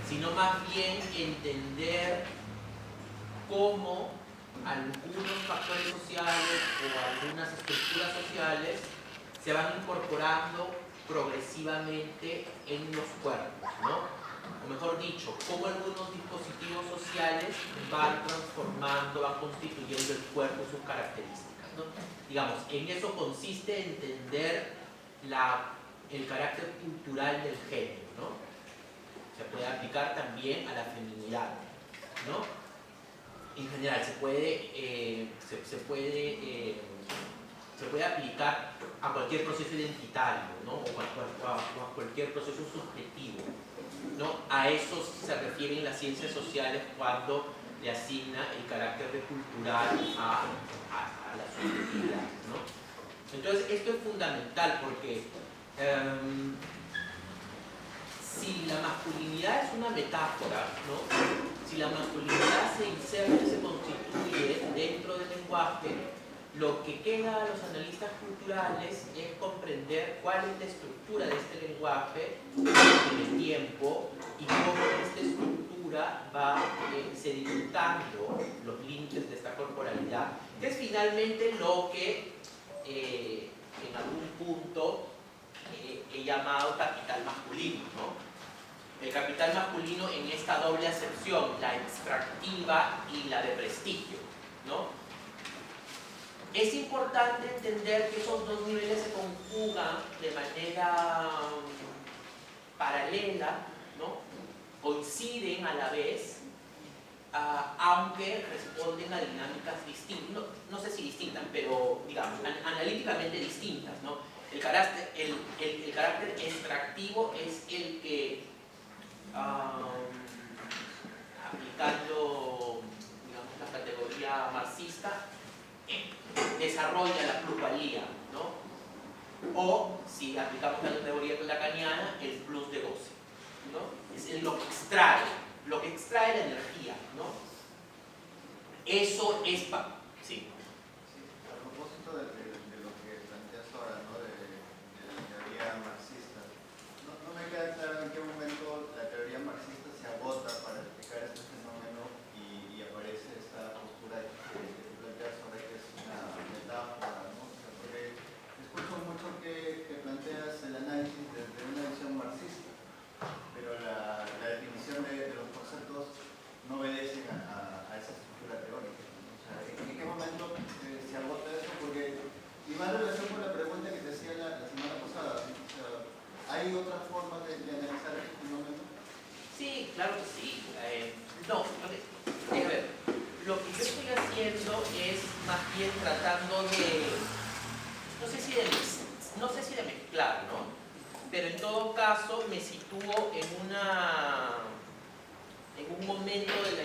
sino más bien entender cómo algunos factores sociales o algunas estructuras sociales se van incorporando progresivamente en los cuerpos, ¿no? O mejor dicho, cómo algunos dispositivos sociales van transformando, van constituyendo el cuerpo, sus características, ¿no? Digamos, en eso consiste entender el carácter cultural del género, ¿no? Se puede aplicar también a la feminidad, ¿no? En general, se puede aplicar a cualquier proceso identitario, ¿no? O a cualquier proceso subjetivo, ¿no? A eso se refieren las ciencias sociales cuando le asigna el carácter de cultural a la subjetividad, ¿no? Entonces, esto es fundamental porque si la masculinidad es una metáfora, ¿no? Si la masculinidad se inserta y se constituye dentro del lenguaje, lo que queda a los analistas culturales es comprender cuál es la estructura de este lenguaje en el tiempo y cómo esta estructura va sedimentando los límites de esta corporalidad, que es finalmente lo que en algún punto he llamado capital masculino, ¿no? El capital masculino en esta doble acepción, la extractiva y la de prestigio, ¿no? Es importante entender que esos dos niveles se conjugan de manera paralela, ¿no? Coinciden a la vez, aunque responden a dinámicas distintas, no sé si distintas, pero digamos, analíticamente distintas, ¿no? El carácter extractivo es el que, aplicando, digamos, la categoría marxista, desarrolla la plusvalía, ¿no? O, si aplicamos la categoría lacaniana, el plus de goce, ¿no? Es lo que extrae la energía, ¿no? Eso es sí. A propósito de lo que planteas ahora, ¿no? de la teoría marxista, no me queda claro en qué momento la teoría marxista se agota para explicar este fenómeno y aparece esta postura que tú planteas ahora, que es una metáfora, ¿no? O sea, porque escucho mucho que planteas el análisis desde una visión marxista, pero la definición de los conceptos no obedecen a esa estructura teórica, ¿no? O sea, ¿en qué momento se agota eso? Porque, y va en relación con la pregunta que te hacía la semana pasada, ¿no? O sea, ¿hay otras formas de analizar este fenómeno? Sí, claro que sí. No, a ver, lo que yo estoy haciendo es más bien tratando de, no sé si de mezclar, ¿no? Pero en todo caso me sitúo en un momento de la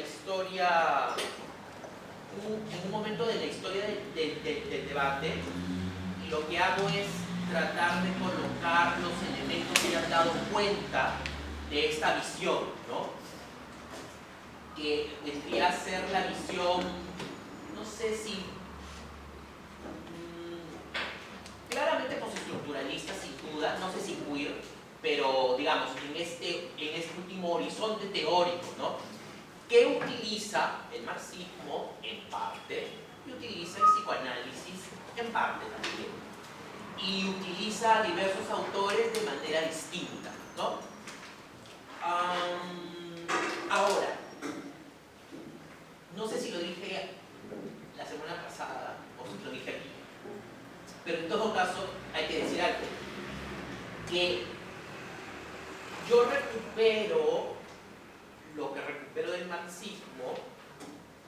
historia, del debate, y lo que hago es tratar de colocar los elementos que han dado cuenta de esta visión, ¿no? Que vendría a ser la visión, no sé si claramente postestructuralista, sin duda, no sé si queer, pero digamos en este último horizonte teórico, ¿no? Que utiliza el marxismo en parte y utiliza el psicoanálisis en parte también, y utiliza a diversos autores de manera distinta, ¿no? Ahora, no sé si lo dije la semana pasada o si lo dije aquí, pero en todo caso hay que decir algo, que yo recupero lo que recupero del marxismo,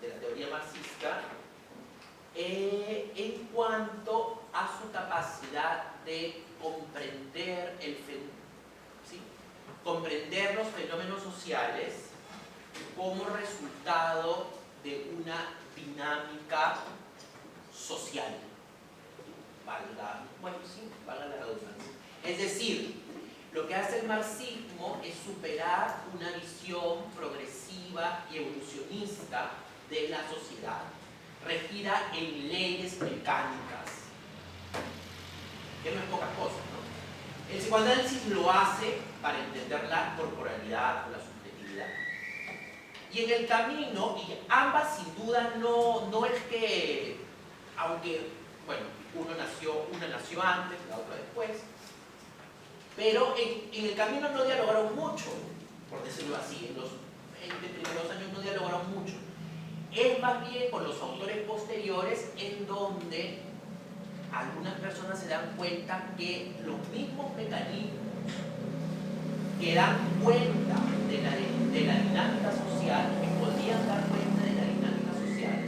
de la teoría marxista, en cuanto a su capacidad de comprender comprender los fenómenos sociales como resultado de una dinámica social. Valga la redundancia. Es decir, lo que hace el marxismo es superar una visión progresiva y evolucionista de la sociedad, regida en leyes mecánicas, que no es poca cosa, ¿no? El psicoanálisis lo hace para entender la corporalidad o la subjetividad. Y en el camino, y ambas sin duda no es que, aunque, bueno, una nació antes, la otra después, pero en el camino no dialogaron mucho, por decirlo así, en los 20 primeros años no dialogaron mucho. Es más bien con los autores posteriores en donde algunas personas se dan cuenta que los mismos mecanismos que dan cuenta de la dinámica social, que podían dar cuenta de la dinámica social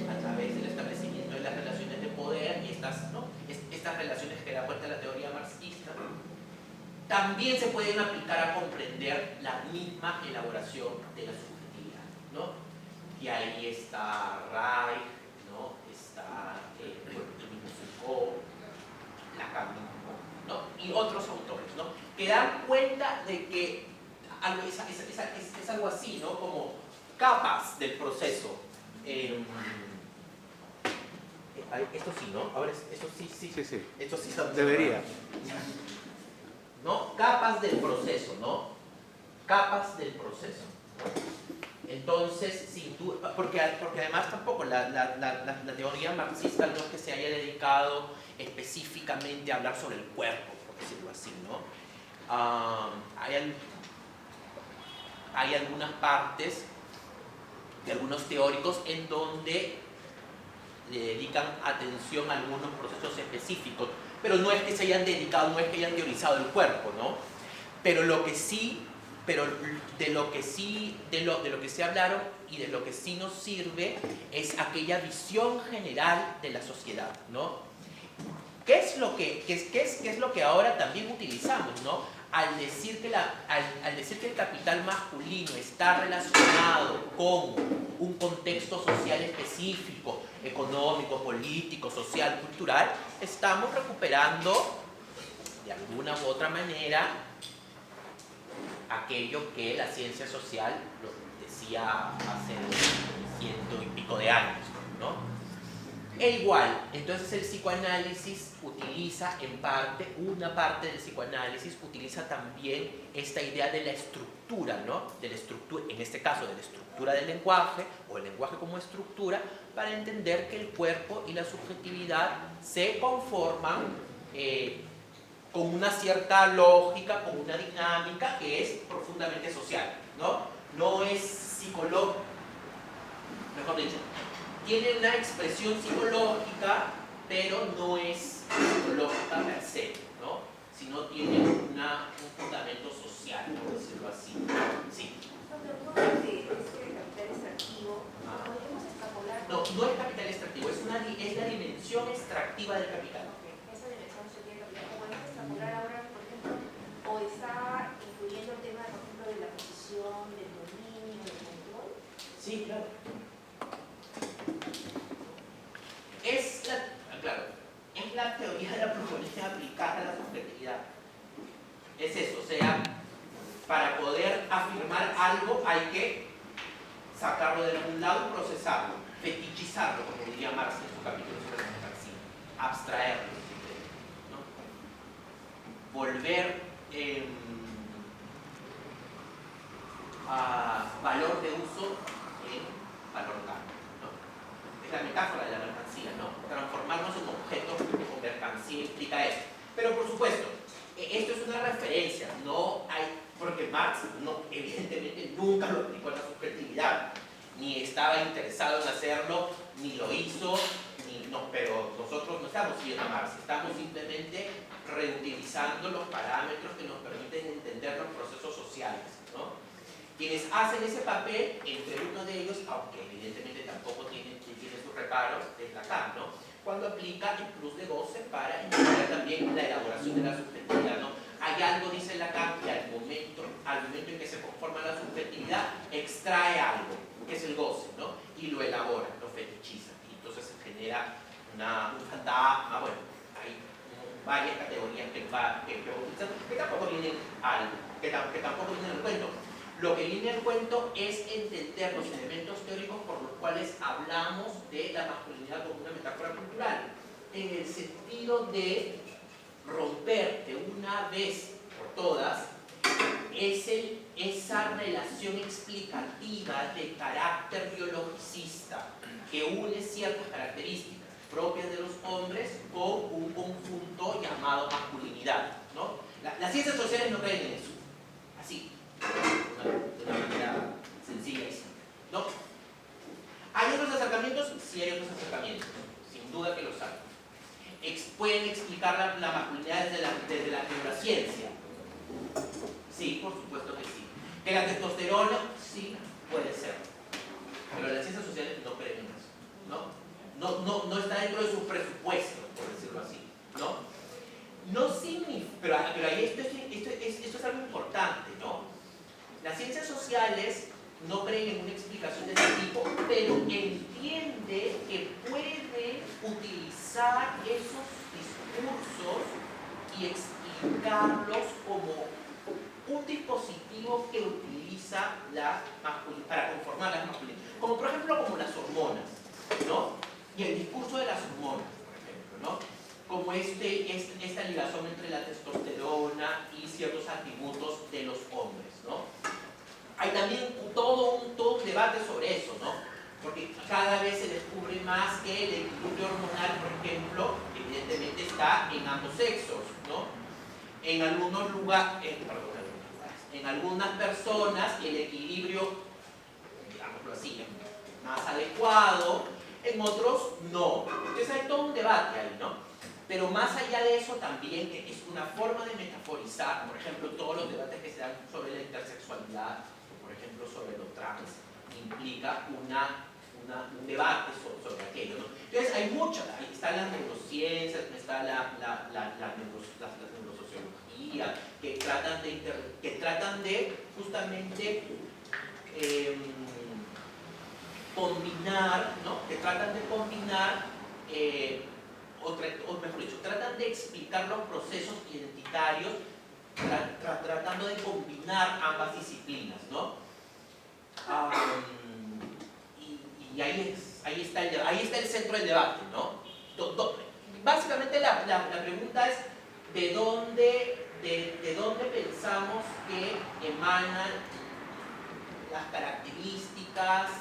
a través del establecimiento de las relaciones de poder y estas relaciones que da cuenta la teoría marxista, también se pueden aplicar a comprender la misma elaboración de la subjetividad, ¿no? Y ahí está Reich, ¿no? Está el mismo Foucault, Lacan, ¿no? Y otros autores, ¿no? Que dan cuenta de que es algo así, ¿no? Como capas del proceso. Esto sí, ¿no? Ahora, esto sí. Esto sí debería. ¿No? Capas del proceso, ¿no? Capas del proceso. Entonces, sin duda, porque además tampoco la teoría marxista no es que se haya dedicado específicamente a hablar sobre el cuerpo, por decirlo así, ¿no? Hay algunas partes de algunos teóricos en donde le dedican atención a algunos procesos específicos, pero no es que se hayan dedicado, no es que hayan teorizado el cuerpo, ¿no? Pero lo que sí, de lo que se hablaron y de lo que sí nos sirve es aquella visión general de la sociedad, ¿no? ¿Qué es lo que ahora también utilizamos, ¿no? Al decir que el capital masculino está relacionado con un contexto social específico, económico, político, social, cultural, estamos recuperando de alguna u otra manera aquello que la ciencia social lo decía hace 100 y pico de años, ¿no? E igual, entonces el psicoanálisis utiliza una parte del psicoanálisis utiliza también esta idea de la estructura, ¿no? De la estructura, en este caso de la estructura del lenguaje, o el lenguaje como estructura, para entender que el cuerpo y la subjetividad se conforman con una cierta lógica, con una dinámica que es profundamente social, ¿no? No es psicológico, mejor dicho, tiene una expresión psicológica, pero no es psicológica per se, ¿no? Sino tiene un fundamento social, por decirlo así. Sí. ¿No de capital extractivo podemos extrapolar? No es capital extractivo, es la dimensión extractiva del capital. Esa dimensión extractiva del capital, ¿podemos extrapolar ahora, por ejemplo, o está incluyendo el tema, por ejemplo, de la posición, del dominio, del control? Sí, claro. Es la teoría de la proposición aplicada a la subjetividad. Es eso, o sea, para poder afirmar algo hay que sacarlo de algún lado y procesarlo, fetichizarlo, como diría Marx en su capítulo sobre la metaxia, abstraerlo, ¿no? Volver a valor de uso en valor cambio, ¿no? Es la metáfora de la mercancía, ¿no? Transformarnos en objetos o mercancía implica eso. Pero por supuesto, esto es una referencia, no hay, porque Marx evidentemente nunca lo aplicó en la subjetividad, ni estaba interesado en hacerlo, ni lo hizo, pero nosotros no estamos siguiendo a Marx, estamos simplemente reutilizando los parámetros que nos permiten entender los procesos sociales, ¿no? Quienes hacen ese papel, entre uno de ellos, aunque evidentemente tampoco tiene sus reparos, es Lacan, ¿no? Cuando aplica el plus de goce para entender también la elaboración de la subjetividad, ¿no? Hay algo, dice Lacan, que al momento en que se conforma la subjetividad, extrae algo, que es el goce, ¿no? Y lo elabora, lo fetichiza. Y entonces se genera un fantasma, bueno, hay varias categorías que utilizan, que tampoco vienen al cuento. Lo que viene al cuento es entender los elementos teóricos por los cuales hablamos de la masculinidad como una metáfora cultural, en el sentido de romper de una vez por todas esa relación explicativa de carácter biologicista que une ciertas características propias de los hombres con un conjunto llamado masculinidad, ¿no? Las ciencias sociales no creen en eso, así, de una manera sencilla y simple, ¿no? ¿Hay otros acercamientos? Sí hay otros acercamientos, sin duda que los hay. ¿Pueden explicar la masculinidad desde la neurociencia? Sí, por supuesto que sí. ¿Que la testosterona? Sí, puede ser. Pero las ciencias sociales no creen en eso, ¿no? No está dentro de sus presupuestos, por decirlo así, ¿no? No significa, pero ahí esto es algo importante, ¿no? Las ciencias sociales no creen en una explicación de este tipo, pero entiende que puede utilizar esos discursos y explicarlos como un dispositivo que utiliza para conformar las masculinidades, como por ejemplo como las hormonas, ¿no? Y el discurso de las hormonas, por ejemplo, ¿no? Como esta ligación entre la testosterona y ciertos atributos de los hombres, ¿no? Hay también todo un debate sobre eso, ¿no? Porque cada vez se descubre más que el equilibrio hormonal, por ejemplo, evidentemente está en ambos sexos, ¿no? En algunos lugares, en algunas personas el equilibrio, digámoslo así, es más adecuado, en otros no. Entonces hay todo un debate ahí, ¿no? Pero más allá de eso también, que es una forma de metaforizar, por ejemplo, todos los debates que se dan sobre la intersexualidad, por ejemplo, sobre lo trans, implica un debate sobre aquello, ¿no? Entonces hay muchas, ahí están las neurociencias, está la neurosociología, que tratan de justamente combinar, ¿no? Que tratan de combinar, o mejor dicho, tratan de explicar los procesos identitarios tratando de combinar ambas disciplinas, ¿no? Y ahí está el centro del debate, ¿no? Básicamente la pregunta es ¿de dónde pensamos que emanan las características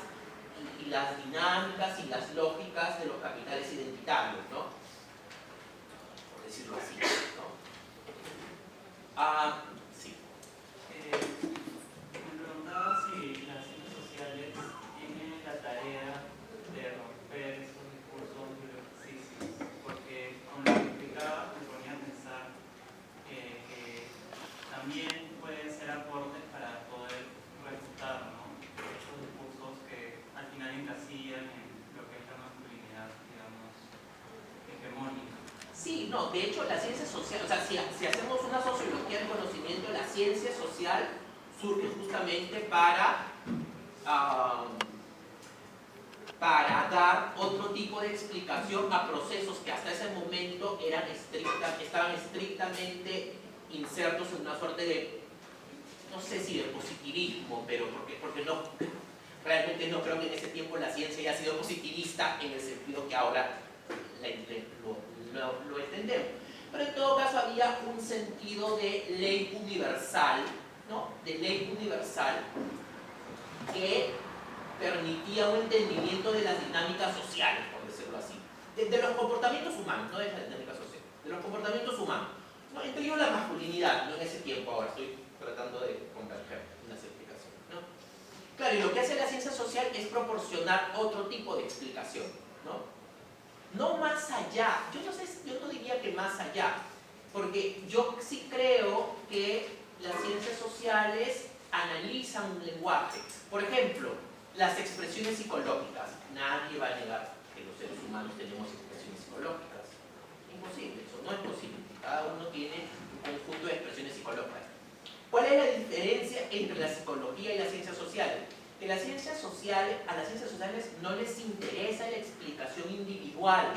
y las dinámicas y las lógicas de los capitales identitarios, ¿no? Por decirlo así, ¿no? Sí. Me preguntaba si las ciencias sociales tienen la tarea de romper esos discursos biologicistas, porque con lo que explicaba me ponía a pensar que también pueden ser aportes para poder refutar, ¿no? Esos discursos que al final encasillan en lo que es la masculinidad, digamos, hegemónica. Sí, no, de hecho la ciencia social, o sea, si hacemos una sociología del conocimiento, la ciencia social surge justamente para dar otro tipo de explicación a procesos que hasta ese momento estaban estrictamente insertos en una suerte de, no sé si de positivismo, pero porque no, realmente no creo que en ese tiempo la ciencia haya sido positivista en el sentido que ahora lo entendemos. Pero en todo caso había un sentido de ley universal, ¿no? De ley universal que permitía un entendimiento de las dinámicas sociales, por decirlo así, de los comportamientos humanos, no de la dinámica social, de los comportamientos humanos, ¿no? Entre ellos la masculinidad, no en ese tiempo, ahora estoy tratando de converger unas explicaciones, ¿no? Claro, y lo que hace la ciencia social es proporcionar otro tipo de explicación, ¿no? No más allá, yo no diría que más allá, porque yo sí creo que las ciencias sociales analizan un lenguaje. Por ejemplo, las expresiones psicológicas. Nadie va a negar que los seres humanos tenemos expresiones psicológicas. Imposible, eso no es posible. Cada uno tiene un conjunto de expresiones psicológicas. ¿Cuál es la diferencia entre la psicología y las ciencias sociales? Que a las ciencias sociales no les interesa la explicación individual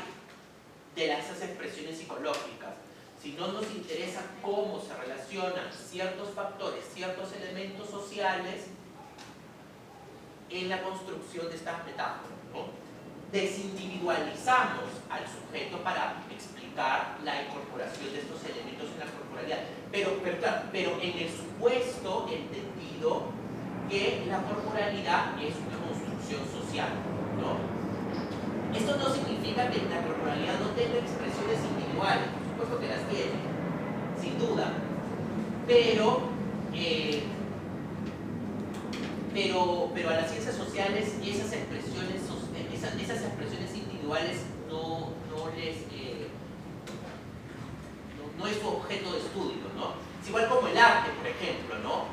de esas expresiones psicológicas, sino nos interesa cómo se relacionan ciertos factores, ciertos elementos sociales en la construcción de estas metáforas, ¿no? Desindividualizamos al sujeto para explicar justificar la incorporación de estos elementos en la corporalidad. Pero en el supuesto entendido que la corporalidad es una construcción social, ¿no? Esto no significa que la corporalidad no tenga expresiones individuales, por supuesto que las tiene, sin duda, pero a las ciencias sociales esas expresiones individuales no es su objeto de estudio, ¿no? Es igual como el arte, por ejemplo, ¿no?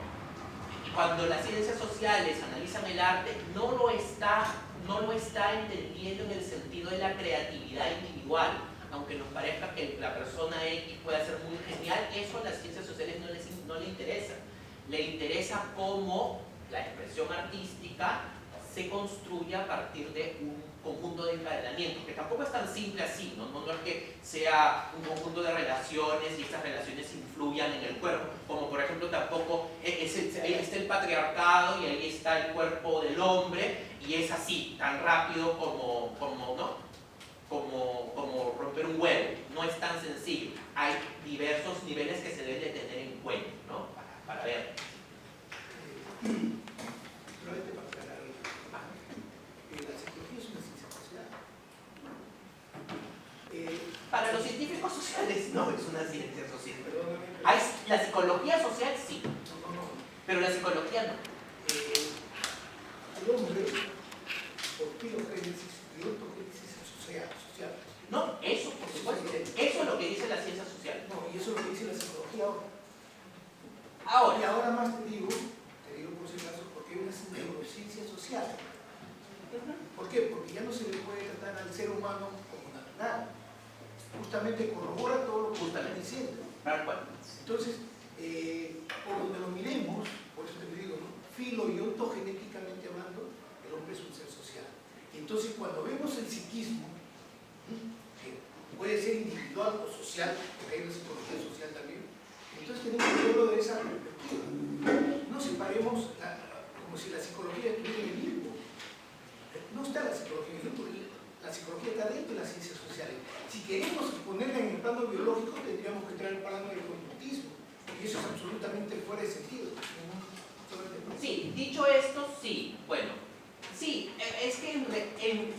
Cuando las ciencias sociales analizan el arte, no lo está entendiendo en el sentido de la creatividad individual, aunque nos parezca que la persona X pueda ser muy genial, eso a las ciencias sociales no le interesa. Le interesa cómo la expresión artística se construye a partir de un conjunto de encadenamientos, que tampoco es tan simple así, ¿no? No es que sea un conjunto de relaciones y estas relaciones influyan en el cuerpo, como por ejemplo tampoco ahí está el patriarcado y ahí está el cuerpo del hombre y es así, tan rápido como romper un huevo, no es tan sencillo, hay diversos niveles que se deben de tener en cuenta, ¿no? Para ver. Solamente para aclarar, la psicología es una ciencia social. Para los científicos sociales no es una ciencia social. Perdóname. La psicología social sí, No. pero la psicología no. El hombre, por filogénesis y ontogénesis social. No, eso por supuesto, eso es lo que dice la ciencia social. No, y eso es lo que dice la psicología ahora. Y Ahora, ahora más te digo por si acaso, porque hay una neurociencia social. ¿Por qué? Porque ya no se le puede tratar al ser humano como natural. Justamente corrobora todo lo que está diciendo. tal cual. Entonces, por donde lo miremos, por eso te digo, ¿no? Filo y ontogenéticamente hablando, el hombre es un ser social. Entonces, cuando vemos el psiquismo, que puede ser individual o social, porque hay una psicología social también, entonces tenemos que verlo de esa perspectiva. No separemos como si la psicología estuviera en el limbo. No está la psicología en el limbo, la psicología está dentro de las ciencias sociales. Si queremos ponerla en el plano biológico, tendríamos que entrar en el plano del conductismo, y eso es absolutamente fuera de sentido. Sí, dicho esto, sí, bueno, sí, es que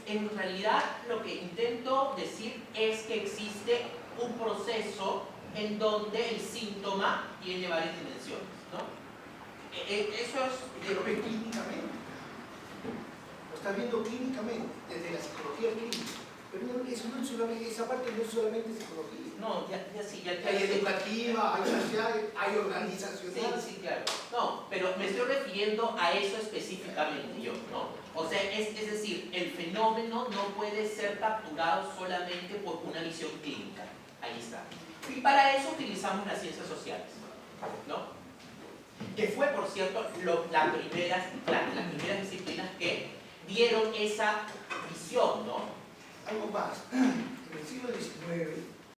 en realidad lo que intento decir es que existe un proceso en donde el síntoma tiene varias dimensiones, ¿no? Eso es... Pero ve clínicamente. Lo estás viendo clínicamente, desde la psicología clínica. Pero no, eso no es solamente, esa parte no es solamente psicología. No, ya sí, ya Hay educativa, hay social, hay organizacional. Sí, claro. No, pero me estoy refiriendo a eso específicamente yo, ¿no? O sea, es decir, el fenómeno no puede ser capturado solamente por una visión clínica. Ahí está. Y para eso utilizamos las ciencias sociales, ¿no? Que fue, por cierto, las primeras disciplinas que dieron esa visión, ¿no? Algo más. En el siglo XIX